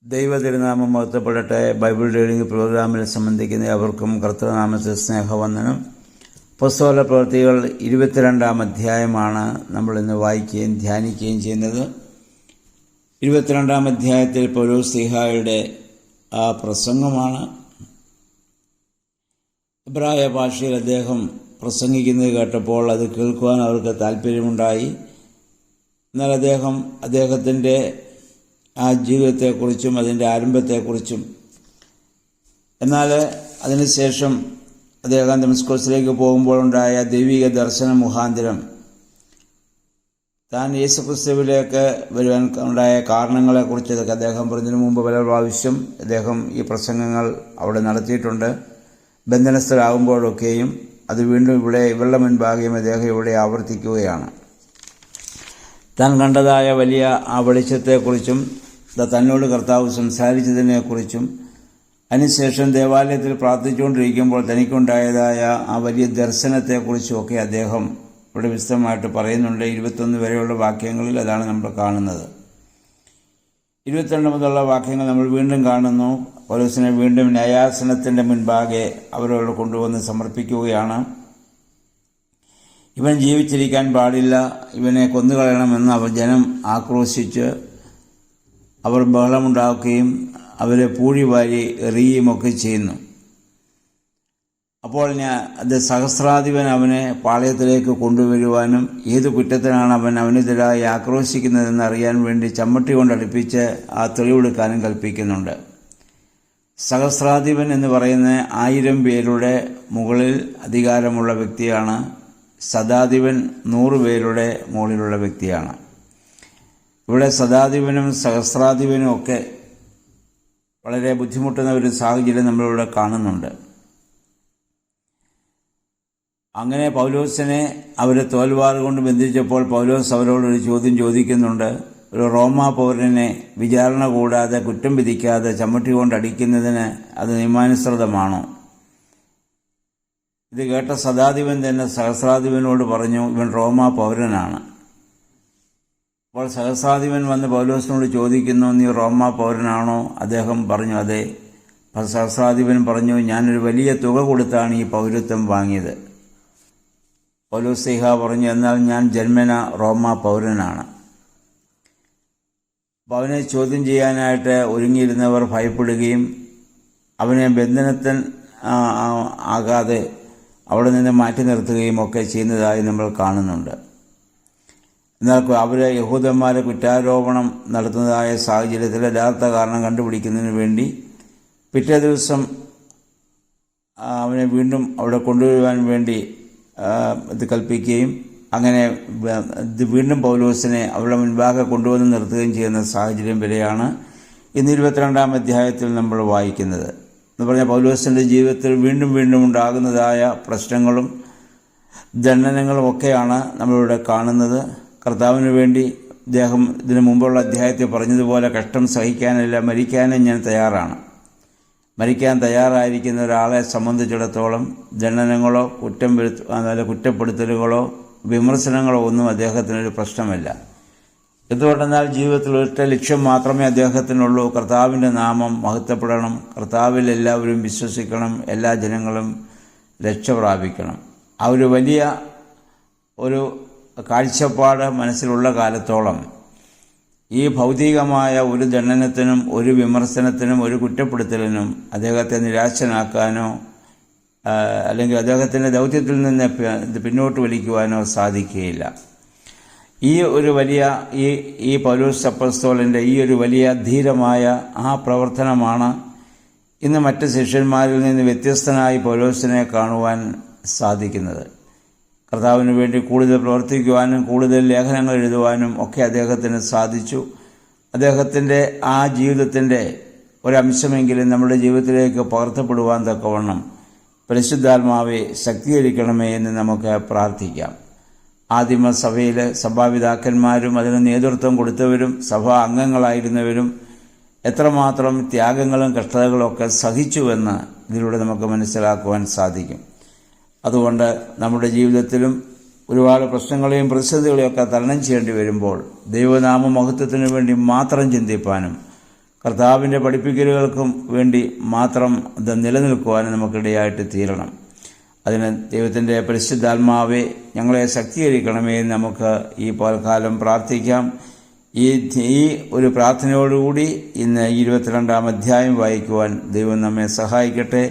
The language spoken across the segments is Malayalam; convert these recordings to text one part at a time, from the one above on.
ദൈവതിരുനാമം മഹത്വപ്പെടട്ടെ. ബൈബിൾ റീഡിംഗ് പ്രോഗ്രാമിൽ സംബന്ധിക്കുന്ന അവർക്കും കർത്തൃനാമത്തിൽ സ്നേഹവന്ദനം. അപ്പോസ്തല പ്രവൃത്തികൾ 22-ാം അധ്യായമാണ് നമ്മൾ ഇന്ന് വായിക്കുകയും ധ്യാനിക്കുകയും ചെയ്യുന്നത്. 22-ാം അധ്യായത്തിൽ പൗലോസ് ശ്ലീഹായുടെ ആ പ്രസംഗമാണ്. എബ്രായ ഭാഷയിൽ അദ്ദേഹം പ്രസംഗിക്കുന്നത് കേട്ടപ്പോൾ അത് കേൾക്കുവാൻ അവർക്ക് താല്പര്യമുണ്ടായി. എന്നാൽ അദ്ദേഹത്തിൻ്റെ ആ ജീവിതത്തെക്കുറിച്ചും അതിൻ്റെ ആരംഭത്തെക്കുറിച്ചും, എന്നാൽ അതിനുശേഷം അദ്ദേഹം ദമസ്കോസിലേക്ക് പോകുമ്പോഴുണ്ടായ ദൈവിക ദർശനം മുഖാന്തരം താൻ യേശുക്രിസ്തുവിലേക്ക് വരുവാൻ ഉണ്ടായ കാരണങ്ങളെക്കുറിച്ചൊക്കെ അദ്ദേഹം പറഞ്ഞതിനു മുമ്പ് പല പ്രാവശ്യം അദ്ദേഹം ഈ പ്രസംഗങ്ങൾ അവിടെ നടത്തിയിട്ടുണ്ട്. ബന്ധനസ്ഥരാകുമ്പോഴൊക്കെയും അത് വീണ്ടും ഇവരുടെ മുൻപാകെയും അദ്ദേഹം ഇവിടെ ആവർത്തിക്കുകയാണ്. താൻ കണ്ടതായ വലിയ ആ വെളിച്ചത്തെക്കുറിച്ചും തന്നോട് കർത്താവ് സംസാരിച്ചതിനെക്കുറിച്ചും അതിനുശേഷം ദേവാലയത്തിൽ പ്രാർത്ഥിച്ചുകൊണ്ടിരിക്കുമ്പോൾ തനിക്കുണ്ടായതായ ആ വലിയ ദർശനത്തെക്കുറിച്ചും ഒക്കെ അദ്ദേഹം ഇവിടെ വിശദമായിട്ട് പറയുന്നുണ്ട്. 21 വരെയുള്ള വാക്യങ്ങളിൽ അതാണ് നമ്മൾ കാണുന്നത്. 22 മുതലുള്ള വാക്യങ്ങൾ നമ്മൾ വീണ്ടും കാണുന്നു. പൗലോസിനെ വീണ്ടും ന്യായാസനത്തിൻ്റെ മുൻപാകെ അവരോട് കൊണ്ടുവന്ന് സമർപ്പിക്കുകയാണ്. ഇവൻ ജീവിച്ചിരിക്കാൻ പാടില്ല, ഇവനെ കൊന്നുകളയണമെന്ന് അവർ ജനം ആക്രോശിച്ച് അവർ ബഹളമുണ്ടാക്കുകയും അവരെ പൂഴിവാരി എറിയുകയുമൊക്കെ ചെയ്യുന്നു. അപ്പോൾ സഹസ്രാധിപൻ അവനെ പാളയത്തിലേക്ക് കൊണ്ടുവരുവാനും ഏത് കുറ്റത്തിനാണ് അവൻ അവനെതിരായി ആക്രോശിക്കുന്നതെന്ന് അറിയാൻ വേണ്ടി ചമ്മട്ടി കൊണ്ടടുപ്പിച്ച് ആ തെളിവെടുക്കാനും കൽപ്പിക്കുന്നുണ്ട്. സഹസ്രാധിപൻ എന്ന് പറയുന്ന 1000 പേരുടെ മുകളിൽ അധികാരമുള്ള വ്യക്തിയാണ്. ശതാധിപൻ 100 പേരുടെ മുകളിലുള്ള വ്യക്തിയാണ്. ഇവിടെ ശതാധിപനും സഹസ്രാധിപനും ഒക്കെ വളരെ ബുദ്ധിമുട്ടുന്ന ഒരു സാഹചര്യം നമ്മളിവിടെ കാണുന്നുണ്ട്. അങ്ങനെ പൗലോസിനെ അവരെ തോൽവാറ് കൊണ്ട് ബന്ധിച്ചപ്പോൾ പൗലോസ് അവരോടൊരു ചോദ്യം ചോദിക്കുന്നുണ്ട്. ഒരു റോമാ പൗരനെ വിചാരണ കൂടാതെ കുറ്റം വിധിക്കാതെ ചമ്മട്ടി കൊണ്ട് അടിക്കുന്നതിന് അത് നിയമാനുസൃതമാണോ? ഇത് കേട്ട ശതാധിപൻ തന്നെ സഹസ്രാധിപനോട് പറഞ്ഞു, ഇവൻ റോമാ പൗരനാണ്. അപ്പോൾ സഹസ്രാധിപൻ വന്ന് പൗലോസിനോട് ചോദിക്കുന്നു, നീ റോമാ പൗരനാണോ? അദ്ദേഹം പറഞ്ഞു, അതെ. സഹസ്രാധിപൻ പറഞ്ഞു, ഞാനൊരു വലിയ തുക കൊടുത്താണ് ഈ പൗരത്വം വാങ്ങിയത്. പൗലോസ് ശ്ലീഹാ പറഞ്ഞു, എന്നാൽ ഞാൻ ജന്മന റോമാ പൗരനാണ്. അപ്പോൾ അവനെ ചോദ്യം ചെയ്യാനായിട്ട് ഒരുങ്ങിയിരുന്നവർ ഭയപ്പെടുകയും അവനെ ബന്ധനത്തിൽ ആകാതെ അവിടെ നിന്ന് മാറ്റി നിർത്തുകയും ഒക്കെ ചെയ്യുന്നതായി നമ്മൾ കാണുന്നുണ്ട്. എന്നാൽ അവരെ യഹൂദന്മാരെ കുറ്റാരോപണം നടത്തുന്നതായ സാഹചര്യത്തിൽ യഥാർത്ഥ കാരണം കണ്ടുപിടിക്കുന്നതിന് വേണ്ടി പിറ്റേ ദിവസം അവനെ വീണ്ടും അവിടെ കൊണ്ടുവരുവാൻ വേണ്ടി ഇത് കൽപ്പിക്കുകയും അങ്ങനെ വീണ്ടും പൗലോസിനെ അവരുടെ മുൻപാകെ കൊണ്ടുവന്ന് നിർത്തുകയും ചെയ്യുന്ന സാഹചര്യം വരെയാണ് ഇന്ന് 22-ാം അധ്യായത്തിൽ നമ്മൾ വായിക്കുന്നത്. എന്ന് പറഞ്ഞാൽ പൗലോസിൻ്റെ ജീവിതത്തിൽ വീണ്ടും വീണ്ടും ഉണ്ടാകുന്നതായ പ്രശ്നങ്ങളും ദണ്ഡനങ്ങളും ഒക്കെയാണ് നമ്മളിവിടെ കാണുന്നത്. കർത്താവിന് വേണ്ടി അദ്ദേഹം ഇതിനു മുമ്പുള്ള അധ്യായത്തിൽ പറഞ്ഞതുപോലെ കഷ്ടം സഹിക്കാനല്ല മരിക്കാനും ഞാൻ തയ്യാറാണ്. മരിക്കാൻ തയ്യാറായിരിക്കുന്ന ഒരാളെ സംബന്ധിച്ചിടത്തോളം ദണ്ഡനങ്ങളോ കുറ്റപ്പെടുത്തലുകളോ വിമർശനങ്ങളോ ഒന്നും അദ്ദേഹത്തിനൊരു പ്രശ്നമല്ല. എന്തുകൊണ്ടെന്നാൽ ജീവിതത്തിൽ ഒറ്റ ലക്ഷ്യം മാത്രമേ അദ്ദേഹത്തിനുള്ളൂ. കർത്താവിൻ്റെ നാമം മഹത്വപ്പെടണം, കർത്താവിൽ എല്ലാവരും വിശ്വസിക്കണം, എല്ലാ ജനങ്ങളും രക്ഷ പ്രാപിക്കണം. ആ ഒരു വലിയ ഒരു കാഴ്ചപ്പാട് മനസ്സിലുള്ള കാലത്തോളം ഈ ഭൗതികമായ ഒരു ദണ്ഡനത്തിനും ഒരു വിമർശനത്തിനും ഒരു കുറ്റപ്പെടുത്തലിനും അദ്ദേഹത്തെ നിരാശനാക്കാനോ അല്ലെങ്കിൽ അദ്ദേഹത്തിൻ്റെ ദൗത്യത്തിൽ നിന്ന് പിന്നോട്ട് വലിക്കുവാനോ സാധിക്കുകയില്ല. ഈ ഒരു വലിയ ഈ പൗലോസ് അപ്പോസ്തലൻ്റെ ഈ ഒരു വലിയ ധീരമായ ആ പ്രവർത്തനമാണ് ഇന്ന് മറ്റ് ശിഷ്യന്മാരിൽ നിന്ന് വ്യത്യസ്തനായി പൗലോസിനെ കാണുവാൻ സാധിക്കുന്നത്. കർത്താവിന് വേണ്ടി കൂടുതൽ പ്രവർത്തിക്കുവാനും കൂടുതൽ ലേഖനങ്ങൾ എഴുതുവാനും ഒക്കെ അദ്ദേഹത്തിന് സാധിച്ചു. അദ്ദേഹത്തിൻ്റെ ആ ജീവിതത്തിൻ്റെ ഒരംശമെങ്കിലും നമ്മുടെ ജീവിതത്തിലേക്ക് പകർത്തപ്പെടുവാൻ തക്കവണ്ണം പരിശുദ്ധാത്മാവെ ശക്തീകരിക്കണമേ എന്ന് നമുക്ക് പ്രാർത്ഥിക്കാം. ആദിമ സഭയിലെ സഭാപിതാക്കന്മാരും അതിന് നേതൃത്വം കൊടുത്തവരും സഭാ അംഗങ്ങളായിരുന്നവരും എത്രമാത്രം ത്യാഗങ്ങളും കഷ്ടതകളും ഒക്കെ സഹിച്ചുവെന്ന് ഇതിലൂടെ നമുക്ക് മനസ്സിലാക്കുവാൻ സാധിക്കും. അതുകൊണ്ട് നമ്മുടെ ജീവിതത്തിലും ഒരുപാട് പ്രശ്നങ്ങളെയും പ്രതിസന്ധികളെയൊക്കെ തരണം ചെയ്യേണ്ടി വരുമ്പോൾ ദൈവനാമ മഹത്വത്തിനു വേണ്ടി മാത്രം ചിന്തിപ്പാനും കർത്താവിൻ്റെ പഠിപ്പിക്കലുകൾക്കും വേണ്ടി മാത്രം ഇത് നിലനിൽക്കുവാൻ നമുക്കിടയായിട്ട് തീരണം. അതിന് ദൈവത്തിൻ്റെ പരിശുദ്ധാത്മാവെ ഞങ്ങളെ ശക്തീകരിക്കണമേ എന്ന് നമുക്ക് ഈ പൽക്കാലം പ്രാർത്ഥിക്കാം. ഈ ഒരു പ്രാർത്ഥനയോടുകൂടി ഇന്ന് 22-ാം അധ്യായം വായിക്കുവാൻ ദൈവം നമ്മെ സഹായിക്കട്ടെ.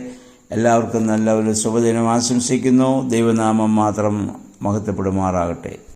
എല്ലാവർക്കും നല്ല ഒരു ശുഭദിനം ആശംസിക്കുന്നു. ദൈവനാമം മാത്രം മഹത്വപ്പെടുമാറാകട്ടെ.